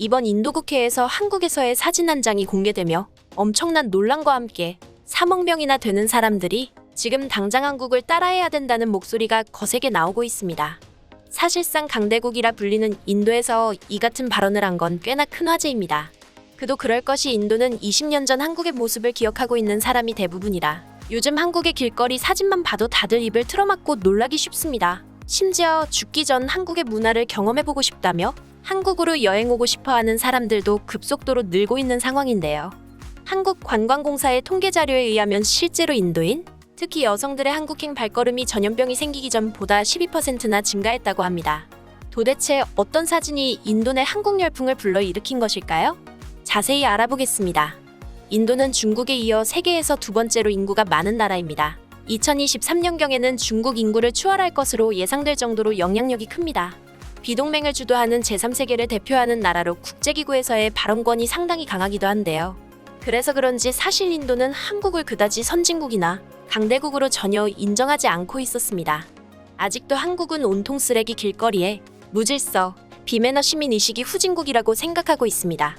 이번 인도 국회에서 한국에서의 사진 한 장이 공개되며 엄청난 논란과 함께 3억 명이나 되는 사람들이 지금 당장 한국을 따라해야 된다는 목소리가 거세게 나오고 있습니다. 사실상 강대국이라 불리는 인도에서 이 같은 발언을 한 건 꽤나 큰 화제입니다. 그도 그럴 것이 인도는 20년 전 한국의 모습을 기억하고 있는 사람이 대부분이라 요즘 한국의 길거리 사진만 봐도 다들 입을 틀어막고 놀라기 쉽습니다. 심지어 죽기 전 한국의 문화를 경험해보고 싶다며 한국으로 여행 오고 싶어하는 사람들도 급속도로 늘고 있는 상황인데요. 한국관광공사의 통계 자료에 의하면 실제로 인도인, 특히 여성들의 한국행 발걸음이 전염병이 생기기 전보다 12%나 증가했다고 합니다. 도대체 어떤 사진이 인도 내 한국 열풍을 불러일으킨 것일까요? 자세히 알아보겠습니다. 인도는 중국에 이어 세계에서 두 번째로 인구가 많은 나라입니다. 2023년경에는 중국 인구를 추월할 것으로 예상될 정도로 영향력이 큽니다. 비동맹을 주도하는 제3세계를 대표하는 나라로 국제기구에서의 발언권이 상당히 강하기도 한데요. 그래서 그런지 사실 인도는 한국을 그다지 선진국이나 강대국으로 전혀 인정하지 않고 있었습니다. 아직도 한국은 온통 쓰레기 길거리에 무질서, 비매너 시민의식이 후진국이라고 생각하고 있습니다.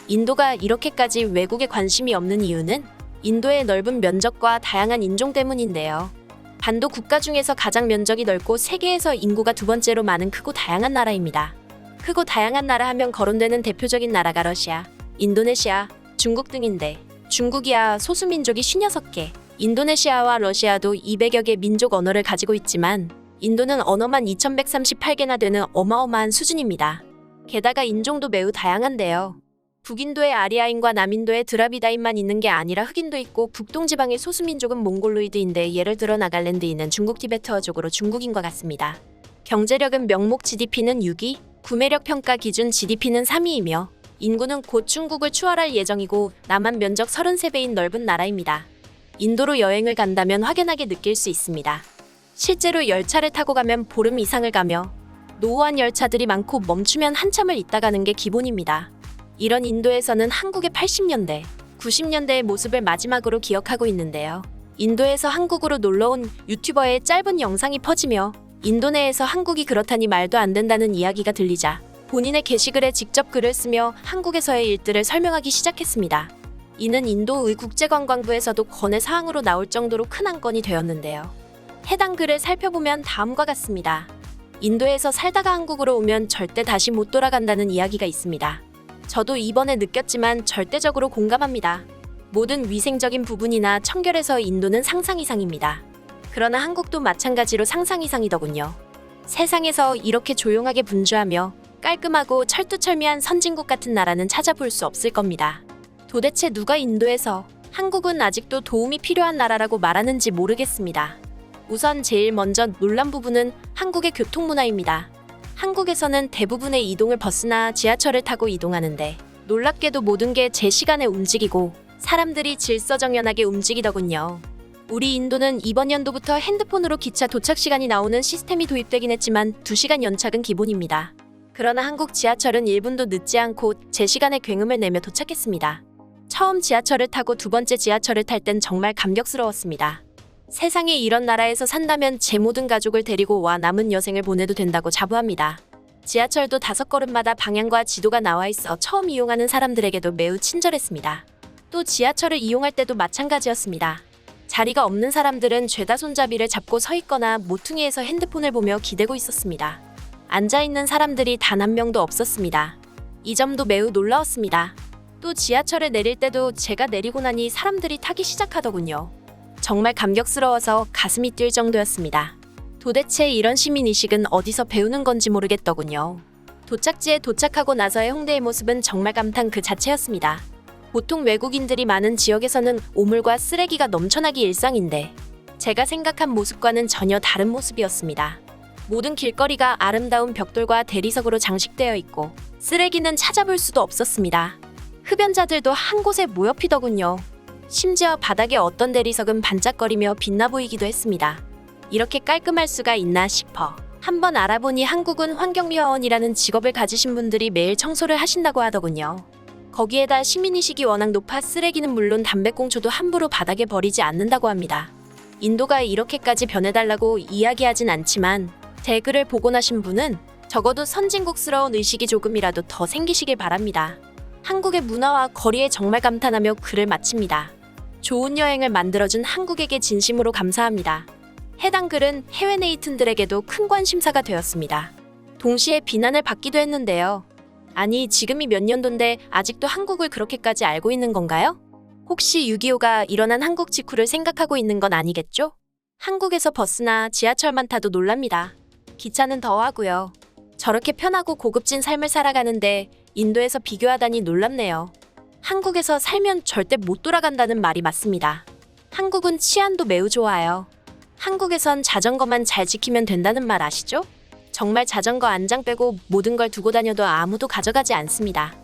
인도가 이렇게까지 외국에 관심이 없는 이유는 인도의 넓은 면적과 다양한 인종 때문인데요. 반도 국가 중에서 가장 면적이 넓고 세계에서 인구가 두 번째로 많은 크고 다양한 나라입니다. 크고 다양한 나라 하면 거론되는 대표적인 나라가 러시아, 인도네시아, 중국 등인데 중국이야 소수민족이 56개, 인도네시아와 러시아도 200여 개 민족 언어를 가지고 있지만 인도는 언어만 2138개나 되는 어마어마한 수준입니다. 게다가 인종도 매우 다양한데요. 북인도의 아리아인과 남인도의 드라비다인만 있는 게 아니라 흑인도 있고 북동지방의 소수민족은 몽골로이드인데 예를 들어 나갈랜드인은 중국 티베트어족으로 중국인과 같습니다. 경제력은 명목 GDP는 6위, 구매력 평가 기준 GDP는 3위이며 인구는 곧 중국을 추월할 예정이고 남한 면적 33배인 넓은 나라입니다. 인도로 여행을 간다면 확연하게 느낄 수 있습니다. 실제로 열차를 타고 가면 보름 이상을 가며 노후한 열차들이 많고 멈추면 한참을 있다 가는 게 기본입니다. 이런 인도에서는 한국의 80년대, 90년대의 모습을 마지막으로 기억하고 있는데요. 인도에서 한국으로 놀러온 유튜버의 짧은 영상이 퍼지며 인도 내에서 한국이 그렇다니 말도 안 된다는 이야기가 들리자 본인의 게시글에 직접 글을 쓰며 한국에서의 일들을 설명하기 시작했습니다. 이는 인도의 국제관광부에서도 권해 사항으로 나올 정도로 큰 안건이 되었는데요. 해당 글을 살펴보면 다음과 같습니다. 인도에서 살다가 한국으로 오면 절대 다시 못 돌아간다는 이야기가 있습니다. 저도 이번에 느꼈지만 절대적으로 공감합니다. 모든 위생적인 부분이나 청결에서 인도는 상상 이상입니다. 그러나 한국도 마찬가지로 상상 이상이더군요. 세상에서 이렇게 조용하게 분주하며 깔끔하고 철두철미한 선진국 같은 나라는 찾아볼 수 없을 겁니다. 도대체 누가 인도에서 한국은 아직도 도움이 필요한 나라라고 말하는지 모르겠습니다. 우선 제일 먼저 놀란 부분은 한국의 교통문화입니다. 한국에서는 대부분의 이동을 버스나 지하철을 타고 이동하는데 놀랍게도 모든 게 제 시간에 움직이고 사람들이 질서정연하게 움직이더군요. 우리 인도는 이번 연도부터 핸드폰으로 기차 도착 시간이 나오는 시스템이 도입되긴 했지만 2시간 연착은 기본입니다. 그러나 한국 지하철은 1분도 늦지 않고 제 시간에 굉음을 내며 도착했습니다. 처음 지하철을 타고 두 번째 지하철을 탈 땐 정말 감격스러웠습니다. 세상에 이런 나라에서 산다면 제 모든 가족을 데리고 와 남은 여생을 보내도 된다고 자부합니다. 지하철도 5걸음마다 방향과 지도가 나와 있어 처음 이용하는 사람들에게도 매우 친절했습니다. 또 지하철을 이용할 때도 마찬가지였습니다. 자리가 없는 사람들은 죄다 손잡이를 잡고 서 있거나 모퉁이에서 핸드폰을 보며 기대고 있었습니다. 앉아있는 사람들이 단 한 명도 없었습니다. 이 점도 매우 놀라웠습니다. 또 지하철에 내릴 때도 제가 내리고 나니 사람들이 타기 시작하더군요. 정말 감격스러워서 가슴이 뛸 정도였습니다. 도대체 이런 시민의식은 어디서 배우는 건지 모르겠더군요. 도착지에 도착하고 나서의 홍대의 모습은 정말 감탄 그 자체였습니다. 보통 외국인들이 많은 지역에서는 오물과 쓰레기가 넘쳐나기 일상인데 제가 생각한 모습과는 전혀 다른 모습이었습니다. 모든 길거리가 아름다운 벽돌과 대리석으로 장식되어 있고 쓰레기는 찾아볼 수도 없었습니다. 흡연자들도 한 곳에 모여 피더군요. 심지어 바닥에 어떤 대리석은 반짝거리며 빛나 보이기도 했습니다. 이렇게 깔끔할 수가 있나 싶어 한번 알아보니 한국은 환경미화원이라는 직업을 가지신 분들이 매일 청소를 하신다고 하더군요. 거기에다 시민의식이 워낙 높아 쓰레기는 물론 담배꽁초도 함부로 바닥에 버리지 않는다고 합니다. 인도가 이렇게까지 변해달라고 이야기하진 않지만 댓글을 보고 나신 분은 적어도 선진국스러운 의식이 조금이라도 더 생기시길 바랍니다. 한국의 문화와 거리에 정말 감탄하며 글을 마칩니다. 좋은 여행을 만들어준 한국에게 진심으로 감사합니다. 해당 글은 해외 네이튼들에게도 큰 관심사가 되었습니다. 동시에 비난을 받기도 했는데요. 아니, 지금이 몇 년도인데 아직도 한국을 그렇게까지 알고 있는 건가요? 혹시 6.25가 일어난 한국 직후를 생각하고 있는 건 아니겠죠? 한국에서 버스나 지하철만 타도 놀랍니다. 기차는 더 하고요. 저렇게 편하고 고급진 삶을 살아가는데 인도에서 비교하다니 놀랍네요. 한국에서 살면 절대 못 돌아간다는 말이 맞습니다. 한국은 치안도 매우 좋아요. 한국에선 자전거만 잘 지키면 된다는 말 아시죠? 정말 자전거 안장 빼고 모든 걸 두고 다녀도 아무도 가져가지 않습니다.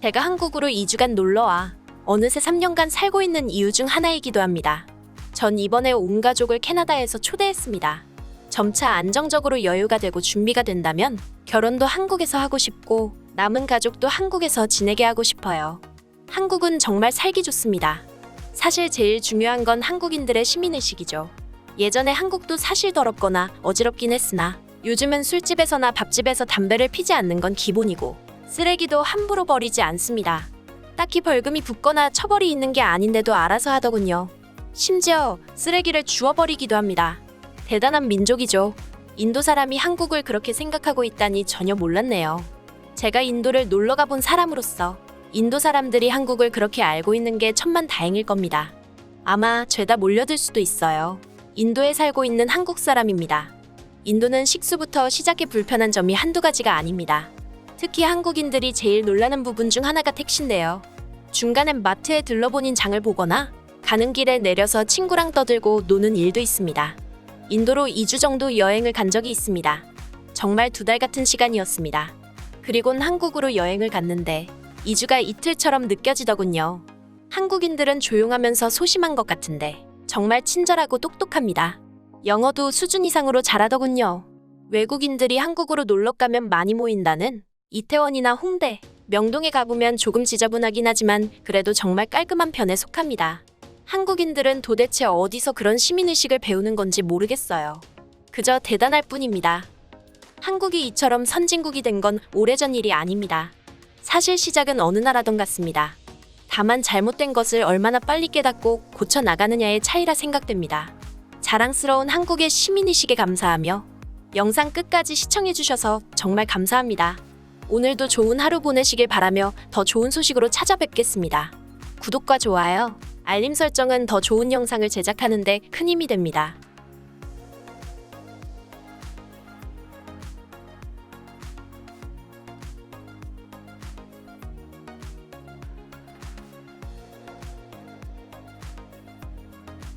제가 한국으로 2주간 놀러와 어느새 3년간 살고 있는 이유 중 하나이기도 합니다. 전 이번에 온 가족을 캐나다에서 초대했습니다. 점차 안정적으로 여유가 되고 준비가 된다면 결혼도 한국에서 하고 싶고 남은 가족도 한국에서 지내게 하고 싶어요. 한국은 정말 살기 좋습니다. 사실 제일 중요한 건 한국인들의 시민의식이죠. 예전에 한국도 사실 더럽거나 어지럽긴 했으나 요즘은 술집에서나 밥집에서 담배를 피지 않는 건 기본이고 쓰레기도 함부로 버리지 않습니다. 딱히 벌금이 붙거나 처벌이 있는 게 아닌데도 알아서 하더군요. 심지어 쓰레기를 주워버리기도 합니다. 대단한 민족이죠. 인도 사람이 한국을 그렇게 생각하고 있다니 전혀 몰랐네요. 제가 인도를 놀러 가본 사람으로서 인도 사람들이 한국을 그렇게 알고 있는 게 천만다행일 겁니다. 아마 죄다 몰려들 수도 있어요. 인도에 살고 있는 한국 사람입니다. 인도는 식수부터 시작해 불편한 점이 한두 가지가 아닙니다. 특히 한국인들이 제일 놀라는 부분 중 하나가 택시인데요. 중간엔 마트에 들러보닌 장을 보거나 가는 길에 내려서 친구랑 떠들고 노는 일도 있습니다. 인도로 2주 정도 여행을 간 적이 있습니다. 정말 2달 같은 시간이었습니다. 그리곤 한국으로 여행을 갔는데 2주가 이틀처럼 느껴지더군요. 한국인들은 조용하면서 소심한 것 같은데 정말 친절하고 똑똑합니다. 영어도 수준 이상으로 잘하더군요. 외국인들이 한국으로 놀러 가면 많이 모인다는 이태원이나 홍대, 명동에 가보면 조금 지저분하긴 하지만 그래도 정말 깔끔한 편에 속합니다. 한국인들은 도대체 어디서 그런 시민의식을 배우는 건지 모르겠어요. 그저 대단할 뿐입니다. 한국이 이처럼 선진국이 된 건 오래전 일이 아닙니다. 사실 시작은 어느 나라든 같습니다. 다만 잘못된 것을 얼마나 빨리 깨닫고 고쳐나가느냐의 차이라 생각됩니다. 자랑스러운 한국의 시민의식에 감사하며 영상 끝까지 시청해주셔서 정말 감사합니다. 오늘도 좋은 하루 보내시길 바라며 더 좋은 소식으로 찾아뵙겠습니다. 구독과 좋아요, 알림 설정은 더 좋은 영상을 제작하는 데 큰 힘이 됩니다.